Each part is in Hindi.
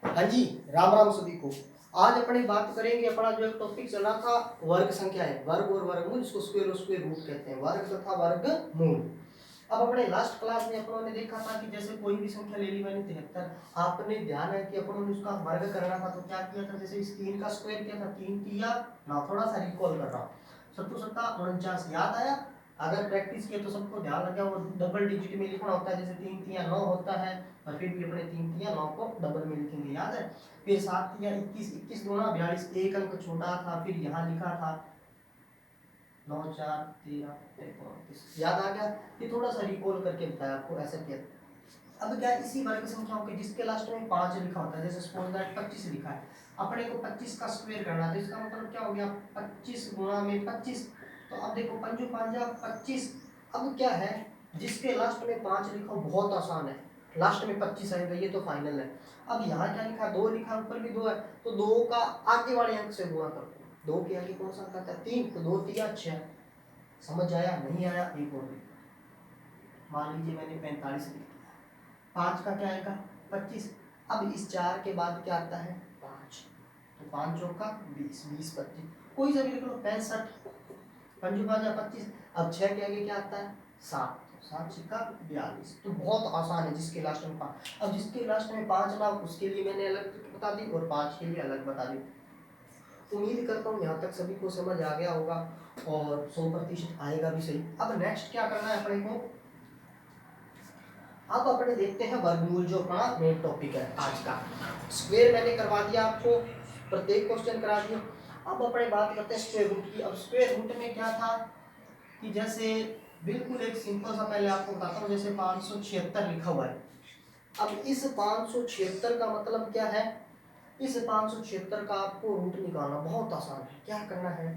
हाँ जी, राम राम सभी को। आज अपने बात करेंगे, अपना जो एक टॉपिक चला था वर्ग संख्या है, वर्ग और वर्गमूल, इसको स्क्वायर और स्क्वायर रूट कहते हैं, वर्ग तथा वर्गमूल। अब अपने लास्ट क्लास में अपनों ने देखा था कि जैसे कोई भी संख्या ले ली मैंने 73, आपने ध्यान है कि अपनों ने उसका वर्ग करना था, तो क्या किया था, जैसे इस 3 का स्क्वायर किया था, 3 किया ना, थोड़ा सा रिकॉल कर रहा हूँ, 7 सत्ता 49 याद आया। अगर प्रैक्टिस किए तो सबको ध्यान लगा, वो डबल डिजिट में लिखना होता है, जैसे 3 3 9 होता है, और फिर भी अपने 3 3 9 को डबल में लिखेंगे, याद है। फिर 7 या 21, 21 दूना 42, एक अंक छोटा था, फिर यहाँ लिखा था 9 4 13 29, याद आ गया। ये थोड़ा सा रिकॉल करके बताया आपको, ऐसा किया। अब क्या इसी वर्ग संख्याओं के जिसके लास्ट में 5 लिखा होता है, जैसे सपोज दैट 25 लिखा है, अपने को 25 का स्क्वायर करना है, तो इसका मतलब क्या हो गया, 25 गुणा में 25। तो अब देखो 5 5 25। अब क्या है, जिसके लास्ट में 5 लिखा हो, बहुत आसान है, लास्ट में 25 आएगा, ये तो फाइनल है। अब यहाँ क्या लिखा, 2 लिखा, ऊपर भी 2 है, तो 2 का आगे वाले अंक से गुणा करो, 2 के आगे कौन सा अंक आता है, 3, तो 2 3 6। समझ आया, नहीं आया एक और भी, मान लीजिए मैंने 45 लिख दिया, 5 का क्या आएगा 25। अब इस 4 के बाद क्या आता है 5, तो 5 चौका 20, 20 25, कोई सा भी लिख लो, 65, 5 5 25। अब 6 के आगे क्या आता है 7, 7 छिक्का 42। तो बहुत आसान है, जिसके लास्ट में 5। अब जिसके लास्ट में 5 ना, उसके लिए मैंने अलग बता दी, और 5 के लिए अलग बता दी। उम्मीद करता हूँ यहाँ तक सभी को समझ आ गया होगा, और 100% आएगा भी सही। अब नेक्स्ट क्या करना है अपने को, अब अपने देखते हैं वर्गमूल, जो अपना मेन टॉपिक है आज का। स्क्वायर मैंने करवा दिया आपको, प्रत्येक क्वेश्चन करा दिया। अब अपने बात करते हैं स्क्वायर रूट की। अब स्क्वायर रूट में क्या था कि जैसे बिल्कुल एक सिंपल सा, पहले आपको बताता हूँ, जैसे 576 लिखा हुआ है। अब इस 576 का मतलब क्या है, इस 576 का आपको रूट निकालना बहुत आसान है। क्या करना है,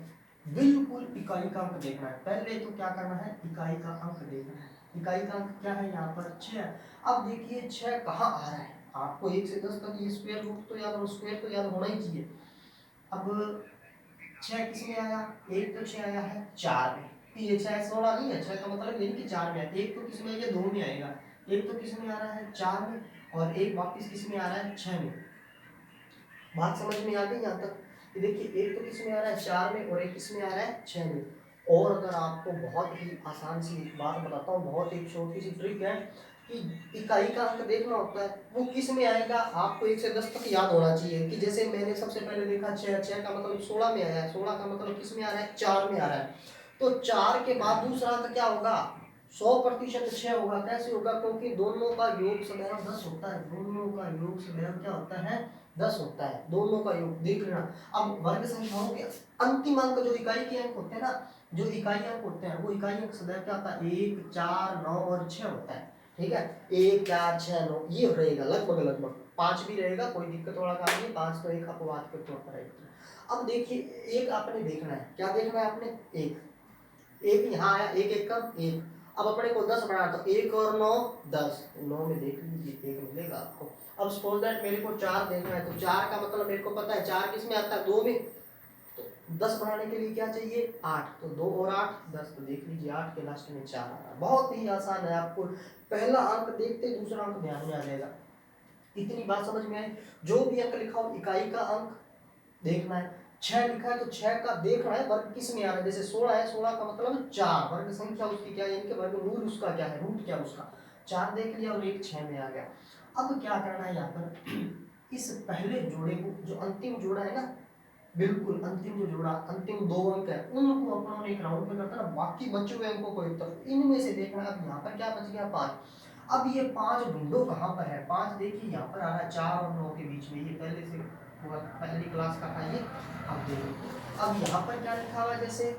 बिल्कुल इकाई का अंक देखना है। पहले तो क्या करना है, इकाई का अंक देखना है। इकाई का अंक क्या है, यहाँ पर 6। अब देखिए 6 कहाँ आ रहा है, आपको 1 से 10 तक ये स्क्वायर रूट तो याद, और स्क्वायर तो याद होना ही चाहिए। अब 6 किस में आया, एक तो 6 आया है 4 में, ये 6 16 नहीं है, 6 का मतलब ये नहीं कि 4 में है, एक तो किस में आएगा 2 में आएगा, एक तो किस में आ रहा है 4 में, और एक वापस किस में आ रहा है 6 में। बात समझ में आ गई यहाँ तक। ये देखिए एक तो किस में आ रहा है 4 में, और एक किस में आ रहा है 6 में। और अगर आपको बहुत ही आसान सी बात बताता हूँ, बहुत ही छोटी सी ट्रिक है कि इकाई का अंक देखना होता है, वो किस में आएगा, आपको 1 से 10 तक याद होना चाहिए। कि जैसे मैंने सबसे पहले देखा 6, 6 का मतलब 16 में आया है, 16 का मतलब किस में आ रहा है 4 में आ रहा है, तो 4 के बाद दूसरा अंक क्या होगा 100% 6 होगा। कैसे होगा, क्योंकि दोनों का योग सदैव 10 होता है, दोनों का योग सदैव क्या होता है 10 होता है, दोनों का योग देख लेना। अब वर्ग संख्याओं के अंतिम अंक जो इकाई के अंक होते हैं ना, जो इकाई अंक होते हैं, वो इकाई अंक सदैव क्या होता है 1 4 9 और 6 होता है। ठीक है, 1 4 6 9 ये रहेगा, लगभग लगभग 5 भी रहेगा, कोई दिक्कत वाला काम नहीं, 5 तो एक अपवाद के तौर पर रहेगा। अब देखिए एक आपने देखना है, क्या देखना है आपने, एक यहाँ आया, एक एक कम एक। अब अपने को 10 बनाना, तो 1 और 9 10, 9 में देख लीजिए 1 मिलेगा आपको। अब सपोज दैट मेरे को 4 देखना है, तो 4 का मतलब मेरे को पता है 4 किस में आता है 2 में, तो 10 बनाने के लिए क्या चाहिए 8, तो 2 और 8 10, तो देख लीजिए 8 के लास्ट में 4 आ रहा है। बहुत ही आसान है, आपको पहला अंक देखते दूसरा अंक ध्यान में आ जाएगा। इतनी बात समझ में आई। जो भी अंक लिखा हो इकाई का अंक देखना है। 6 लिखा है तो 6 का देखना है वर्ग किस में आ रहा है, जैसे 16 है, 16 का मतलब 4, वर्ग संख्या उसकी क्या है, इनके वर्गमूल उसका क्या है, रूट क्या उसका, 4 देख लिया और एक 6 में आ गया। अब क्या करना है यहाँ पर, इस पहले जोड़े को, जो अंतिम जोड़ा है ना, बिल्कुल अंतिम जो जोड़ा, अंतिम 2 अंक है, उनको अपनों ने एक राउंड में करता ना, बाकी बचे हुए अंकों को एक तरफ, इनमें से देखना। अब यहाँ पर क्या बच गया 5। अब ये 5 ढूंढो कहाँ पर है, 5 देखिए यहाँ पर आ रहा है 4 और 9 के बीच में, ये पहले से हुआ, पहली क्लास का था ये। अब देखो अब यहाँ पर क्या लिखा हुआ है, जैसे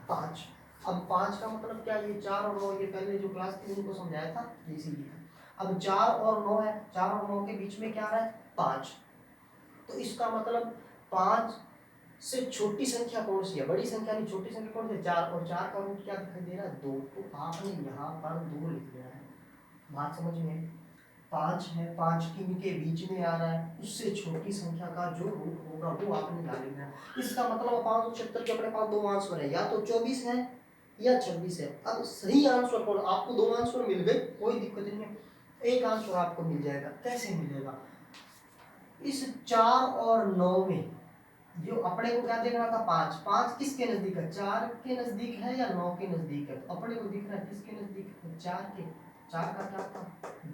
5। अब 5 का मतलब क्या, ये 4 और 9, ये पहले जो क्लास थी उनको समझाया था, इसीलिए। अब 4 और 9 है, 4 और 9 के बीच में क्या आ रहा है 5, तो इसका मतलब 5 से छोटी संख्या कौन सी है, बड़ी संख्या नहीं, छोटी संख्या कौन सी है 4, और 4 का रूट क्या दिखाई दे रहा है 2, तो आपने यहाँ पर 2 लिख देना है। बात समझ में, 5 है, 5 किन के बीच में आ रहा है, उससे छोटी संख्या का जो रूट होगा वो आपने निकाल लेना है। इसका मतलब 576 के अपने पास 2 आंसर है, या तो 24 है या 26 है। अब सही आंसर कौन, आपको 2 आंसर मिल गए, कोई दिक्कत नहीं है, एक आंसर आपको मिल जाएगा। कैसे मिलेगा, इस 4 और 9 में जो अपने को क्या देखना था 5, 5 किसके नजदीक है, 4 के नजदीक है या 9 के नजदीक है, तो अपने को दिख रहा है किसके नजदीक है, 4 के। 4 का क्या था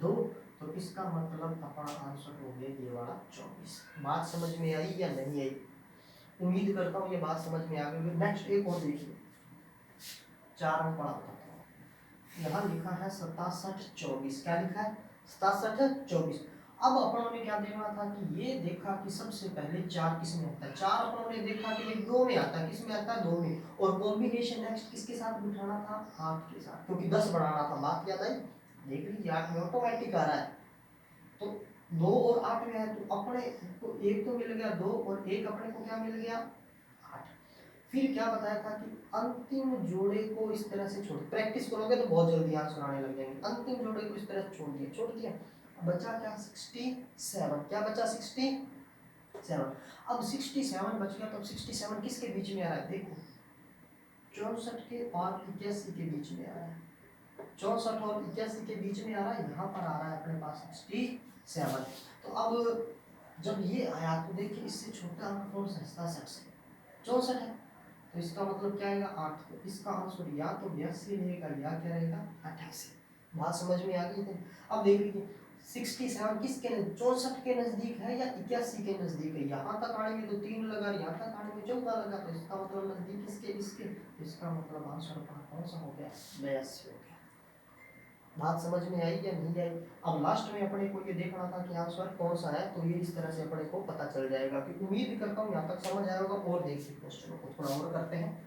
2, तो इसका मतलब अपना आंसर हो गया ये वाला 24। बात समझ में आई या नहीं आई? उम्मीद करता हूँ ये बात समझ में आ गई। नेक्स्ट एक और देखिए, 4 अंक पढ़ा था, यहाँ लिखा है 67 24। क्या लिखा है 67 24। अब अपनों ने क्या देखना था कि ये देखा कि सबसे पहले 4 किस में आता है, 4 अपनों ने देखा कि भाई 2 में आता है, किस में आता है 2 में, और कॉम्बिनेशन नेक्स्ट किसके साथ बिठाना था 8 के साथ, क्योंकि 10 बढ़ाना था। बात याद आई? देख लीजिए 8 में ऑटोमेटिक आ रहा है, तो 2 और 8 में है, तो अपने को एक तो मिल गया 2 और एक अपने को क्या मिल गया 8। फिर क्या बताया था कि अंतिम जोड़े को इस तरह से छोड़, प्रैक्टिस करोगे तो बहुत जल्दी आंसर आने लग जाएंगे। अंतिम जोड़े को इस तरह छोड़ दिया, बचा क्या 67। क्या बचा 67। अब 67 बच गया, तो 67 किसके बीच में आ रहा है, देखो 64 के और 81 के बीच में आ रहा है, 64 और 81 के बीच में आ रहा है, यहाँ पर आ रहा है अपने पास 67। तो अब जब ये आया तो देखिए इससे छोटा अंक कौन सा है 67 से, 64 है, तो इसका मतलब क्या आएगा 8। तो इसका आंसर या तो 82 रहेगा या क्या रहेगा 88। बात समझ में आ गई थी? अब देख लीजिए 67 किसके 64 के नजदीक है या 81 के नजदीक है, यहाँ तक आने में तो 3 लगा, यहाँ तक आने में 14 लगा, तो इसका मतलब नजदीक किसके इसके, इसका मतलब आंसर अपना कौन सा हो गया 82 हो गया। बात समझ में आई या नहीं आई? अब लास्ट में अपने को ये देखना था कि आंसर कौन सा है, तो ये इस तरह से अपने को पता चल जाएगा। कि उम्मीद करता हूँ यहाँ तक समझ आया होगा। और देखिए क्वेश्चन को थोड़ा और करते हैं।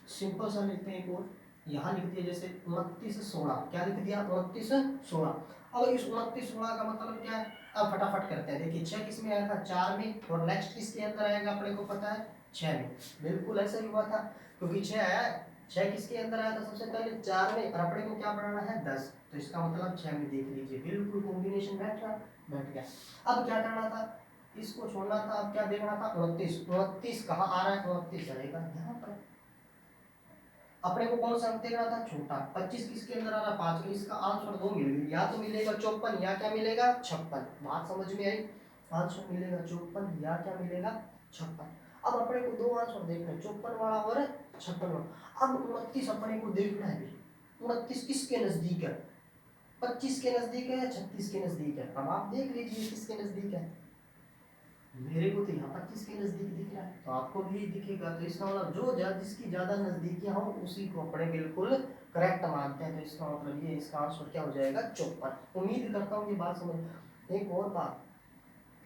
सिंपल सा लिखते हैं एक और, यहाँ लिख दिया जैसे 29 16। क्या लिख दिया 29 16। अब इस 29 16 का मतलब क्या है, अब फटाफट करते हैं। देखिए 6 किस में आया था 4 में, और नेक्स्ट किसके अंदर आएगा अपने को पता है 6 में। बिल्कुल ऐसा ही हुआ था, क्योंकि 6 आया, 6 किसके अंदर आया था सबसे पहले 4 में, और अपने को क्या बढ़ाना है 10, तो इसका मतलब 6 में देख लीजिए बिल्कुल कॉम्बिनेशन बैठ गया। अब क्या करना था, इसको छोड़ना था, अब क्या देखना था 29। 29 कहाँ आ रहा है, 29 आएगा यहाँ पर। अपने को कौन सा अंक देखना था छोटा। 25 किसके अंदर आ रहा है 5 के, इसका आंसर 2 मिल गया, या तो मिलेगा 54 या क्या मिलेगा 56। बात समझ में आई? आंसर मिलेगा 54 या क्या मिलेगा 56। अब अपने को दो आंसर देखना है, 54 वाला और 56 वाला। अब 29 अपने को देखना है, 29 किसके नजदीक है, 25 के नजदीक है या 36 के नजदीक है। अब आप देख लीजिए किसके नजदीक है। मेरे को तो यहाँ 25 के नजदीक दिख रहा है, तो आपको भी दिखेगा, तो इसका मतलब जो जिसकी ज्यादा नजदीकियां हो उसी को अपने बिल्कुल करेक्ट मानते हैं। तो इसका मतलब ये, इसका आंसर क्या हो जाएगा 54। उम्मीद करता हूँ ये बात समझ। एक और बात,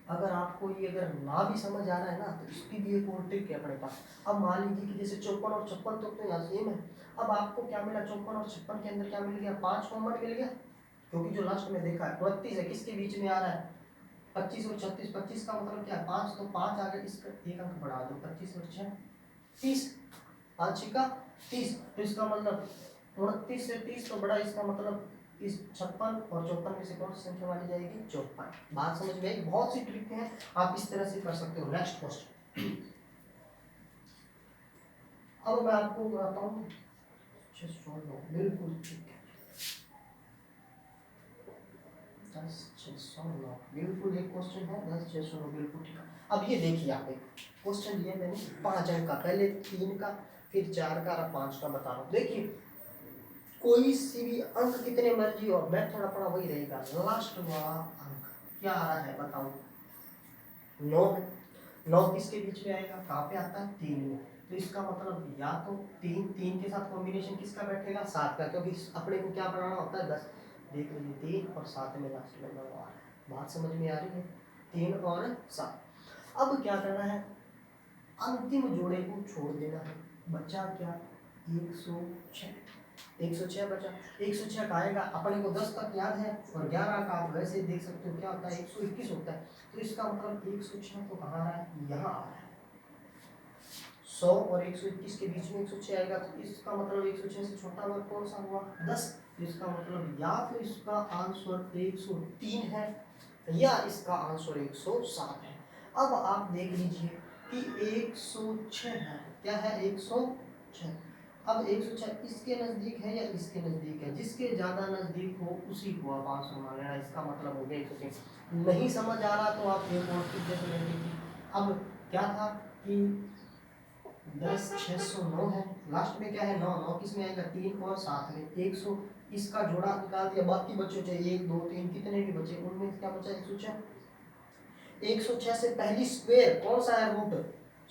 अगर आपको ये अगर ना भी समझ आ रहा है ना, तो इसकी भी एक और ट्रिक है अपने पास। अब मान लीजिए कि जैसे 54 और 56 तो यहाँ सेम है। अब आपको क्या मिला 54 और 56 के अंदर क्या मिल गया 5 कॉमन मिल गया, क्योंकि जो लास्ट में देखा है 29 है, किसके बीच में आ रहा है 25 और 36। 25 का मतलब क्या है 5, तो 5 आ गया, इसका एक अंक बढ़ा दो, 25 और 6 30, 5 का 30। तो इसका मतलब 29 से 30 तो बड़ा, इसका मतलब इस 56 और 54 में से कौन सी संख्या मानी जाएगी 54। बात समझ में आई? बहुत सी ट्रिक हैं, आप इस तरह से कर सकते हो। नेक्स्ट क्वेश्चन, अब मैं आपको बताता हूँ 609, बिल्कुल ठीक है 10 609, बिल्कुल एक क्वेश्चन है 10 609, बिल्कुल ठीक है। अब ये देखिए आप, एक क्वेश्चन लिया मैंने 5 अंक का, पहले 3 का फिर 4 का और 5 का बता रहा हूँ। देखिए कोई सी भी अंक कितने मर्जी हो, मेथड अपना वही रहेगा। लास्ट वाला अंक क्या आ रहा है बताओ 9 है। 9 किसके बीच में आएगा, कहाँ पे आता है 3 में, तो इसका मतलब या तो 3 के साथ कॉम्बिनेशन किसका बैठेगा 7 का, क्योंकि अपने को क्या बनाना होता है 10। देख लीजिए 3 और 7 में लास्ट में लगा। बात समझ में आ रही है 3 और 7। अब क्या करना है, अंतिम जोड़े को छोड़ देना है, बचा क्या 106। 106 बचा, 106 का आएगा अपने को 10 तक याद है, और 11 का आप वैसे देख सकते हो क्या होता है 121 होता है। तो इसका मतलब 106 तो कहाँ आ रहा है, यहाँ आ रहा है। 100 और 121 के बीच में 106 आएगा, तो इसका मतलब 106 से छोटा वर्ग कौन सा हुआ 10। तो इसका मतलब या तो इसका आंसर 103 है या इसका आंसर 107 है। अब आप देख लीजिए कि 106 है, क्या है 106। अब 106 इसके नज़दीक है या इसके नज़दीक है, जिसके ज़्यादा नज़दीक हो उसी को आप आंसर मान लेना। इसका मतलब हो गया 106। नहीं समझ आ रहा तो आप एक और टिप जैसे ले लीजिए। अब क्या था कि 10 609 है, लास्ट में क्या है 9, 9 किस में आएगा 3 और साथ में 100, इसका जोड़ा निकाल दिया, बाकी बच्चों चाहिए 1 2 3 कितने भी बचे, उनमें क्या बचा 106। 106 से पहली स्क्वायर कौन सा है रूट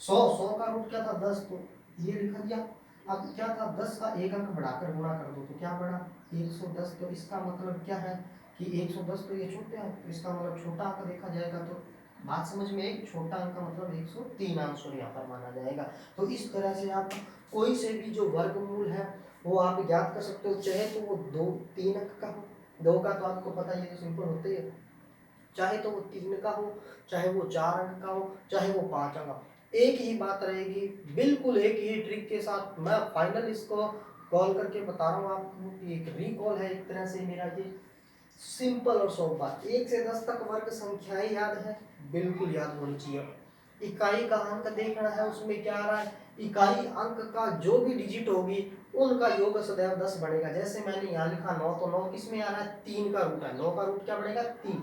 100, 100 का रूट क्या था 10, तो ये लिखा दिया। अब क्या था 10 का एक अंक बढ़ाकर गुणा कर दो तो क्या बढ़ा 110, तो इसका मतलब क्या है कि 110 तो ये छोटे हैं, तो इसका मतलब छोटा अंक देखा जाएगा, तो बात समझ में एक छोटा अंक का मतलब 103 आंसर यहाँ पर माना जाएगा। तो इस तरह से आप कोई से भी जो वर्गमूल है वो आप ज्ञात कर सकते हो, चाहे तो वो 2 3 अंक का हो, 2 का तो आपको पता ही है, तो सिंपल होते ही है, चाहे तो वो 3 का हो, चाहे वो 4 अंक का हो, चाहे वो 5 अंक का, एक ही बात रहेगी, बिल्कुल एक ही ट्रिक के साथ। मैं फाइनल इसको कॉल करके बता रहा हूँ आपको, एक रिकॉल है एक तरह से मेरा ये, सिंपल और सॉफ्ट बात। 1 से 10 तक वर्ग संख्याएं याद है, बिल्कुल याद होनी चाहिए। इकाई का अंक देखना है, उसमें क्या आ रहा है, इकाई अंक का जो भी डिजिट होगी उनका योग सदैव 10 बनेगा। जैसे मैंने यहाँ लिखा 9, तो 9 किस में आ रहा है 3 का रूट है, 9 का रूट क्या बनेगा 3,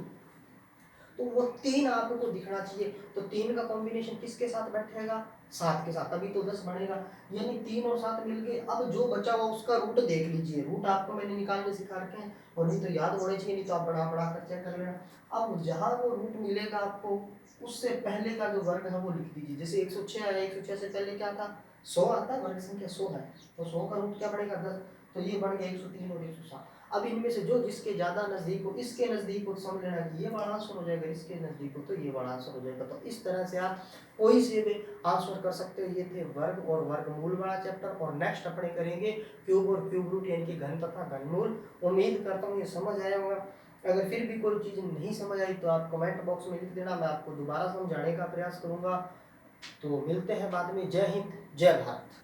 तो वो 3 आपको दिखना चाहिए। तो 3 का कॉम्बिनेशन किसके साथ बैठेगा 7 के साथ, तभी तो 10 बनेगा। यानी 3 और 7 मिल गए। अब जो बचा हुआ उसका रूट देख लीजिए, रूट आपको मैंने निकालने सिखा रखे हैं, और नहीं तो याद होने चाहिए, नहीं तो आप बढ़ा बढ़ा कर चेक कर लेना। अब जहाँ वो रूट मिलेगा आपको, उससे पहले का जो वर्ग है वो लिख दीजिए। जैसे 106 आया, 106 से पहले क्या था 100 आता है, वर्ग संख्या 100 है, तो 100 का रूट क्या बनेगा 10, तो ये बन गया 103 और 107। अब इनमें से जो जिसके ज्यादा नजदीक हो, इसके नजदीक हो तो समझ लेना कि ये बड़ा आंसर हो जाएगा, इसके नजदीक हो तो ये बड़ा आंसर हो जाएगा। तो इस तरह से आप कोई से भी आंसर कर सकते हो। ये थे वर्ग और वर्गमूल वाला चैप्टर, और नेक्स्ट अपने करेंगे क्यूब और क्यूब रूट यानी कि घन तथा घनमूल। उम्मीद करता हूँ ये समझ आया होगा। अगर फिर भी कोई चीज़ नहीं समझ आई तो आप कमेंट बॉक्स में लिख देना, मैं आपको दोबारा समझाने का प्रयास करूंगा। तो मिलते हैं बाद में। जय हिंद, जय भारत।